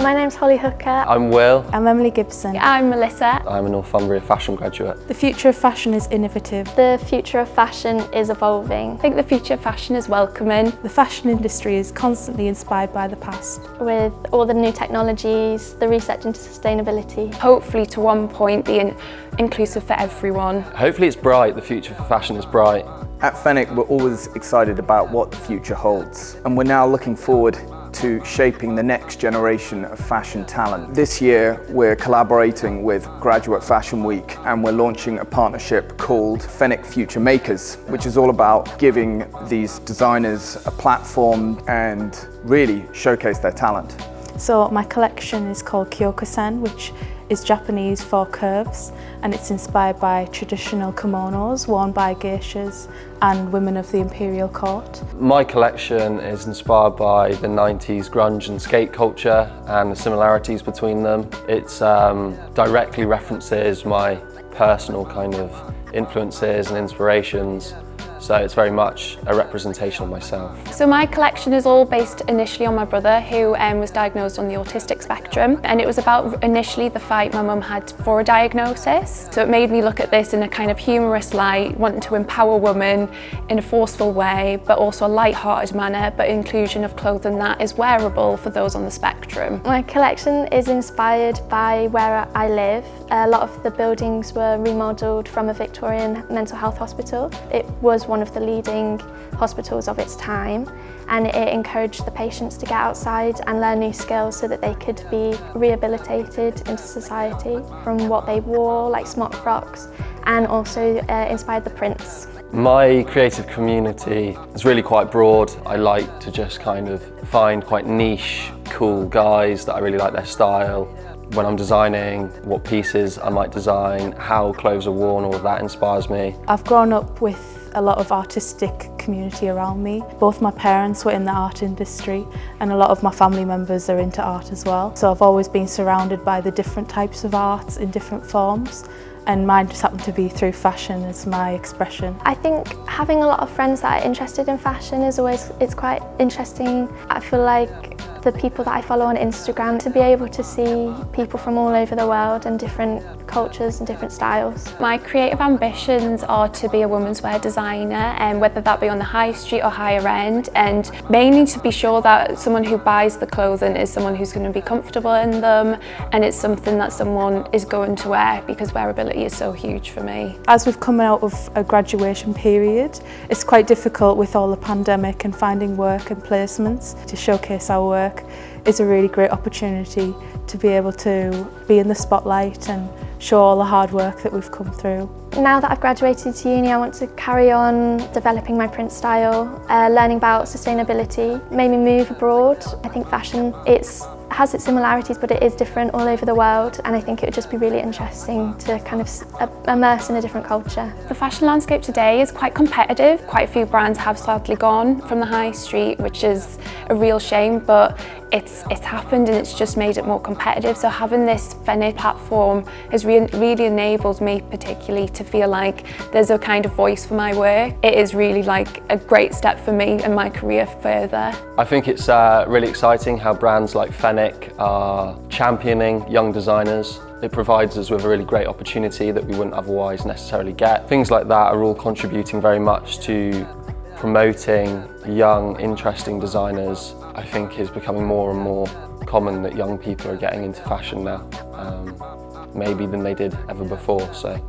My name's Holly Hooker. I'm Will. I'm Emily Gibson. I'm Melissa. I'm a Northumbria fashion graduate. The future of fashion is innovative. The future of fashion is evolving. I think the future of fashion is welcoming. The fashion industry is constantly inspired by the past. With all the new technologies, the research into sustainability. Hopefully to one point being inclusive for everyone. Hopefully it's bright, the future for fashion is bright. At Fenwick, we're always excited about what the future holds, and we're now looking forward to shaping the next generation of fashion talent. This year, we're collaborating with Graduate Fashion Week, and we're launching a partnership called Fenwick Future Makers, which is all about giving these designers a platform and really showcase their talent. So my collection is called Kyokusen, which is Japanese for curves, and it's inspired by traditional kimonos worn by geishas and women of the imperial court. My collection is inspired by the 90s grunge and skate culture and the similarities between them. It directly references my personal kind of influences and inspirations. So it's very much a representation of myself. So my collection is all based initially on my brother, who was diagnosed on the autistic spectrum, and it was about initially the fight my mum had for a diagnosis. So it made me look at this in a kind of humorous light, wanting to empower women in a forceful way, but also a light-hearted manner, but inclusion of clothing that is wearable for those on the spectrum. My collection is inspired by where I live. A lot of the buildings were remodelled from a Victorian mental health hospital. It was one of the leading hospitals of its time, and it encouraged the patients to get outside and learn new skills so that they could be rehabilitated into society from what they wore, like smock frocks, and also inspired the prints. My creative community is really quite broad. I like to just kind of find quite niche, cool guys that I really like their style. When I'm designing, what pieces I might design, how clothes are worn, all of that inspires me. I've grown up with a lot of artistic community around me. Both my parents were in the art industry, and a lot of my family members are into art as well. So I've always been surrounded by the different types of arts in different forms, and mine just happened to be through fashion as my expression. I think having a lot of friends that are interested in fashion it's quite interesting. I feel like the people that I follow on Instagram, to be able to see people from all over the world and different cultures and different styles. My creative ambitions are to be a women's wear designer, and whether that be on the high street or higher end, and mainly to be sure that someone who buys the clothing is someone who's going to be comfortable in them, and it's something that someone is going to wear, because wearability is so huge for me. As we've come out of a graduation period, it's quite difficult with all the pandemic, and finding work and placements. To showcase our work is a really great opportunity to be able to be in the spotlight and show all the hard work that we've come through. Now that I've graduated to uni, I want to carry on developing my print style, learning about sustainability, maybe move abroad. I think fashion has its similarities, but it is different all over the world, and I think it would just be really interesting to kind of immerse in a different culture. The fashion landscape today is quite competitive. Quite a few brands have sadly gone from the high street, which is a real shame, but it's happened, and it's just made it more competitive. So having this Fenwick platform has really enabled me particularly to feel like there's a kind of voice for my work. It is really like a great step for me and my career further. I think it's really exciting how brands like Fenwick are championing young designers. It provides us with a really great opportunity that we wouldn't otherwise necessarily get. Things like that are all contributing very much to promoting young, interesting designers. I think is becoming more and more common that young people are getting into fashion now, maybe than they did ever before. So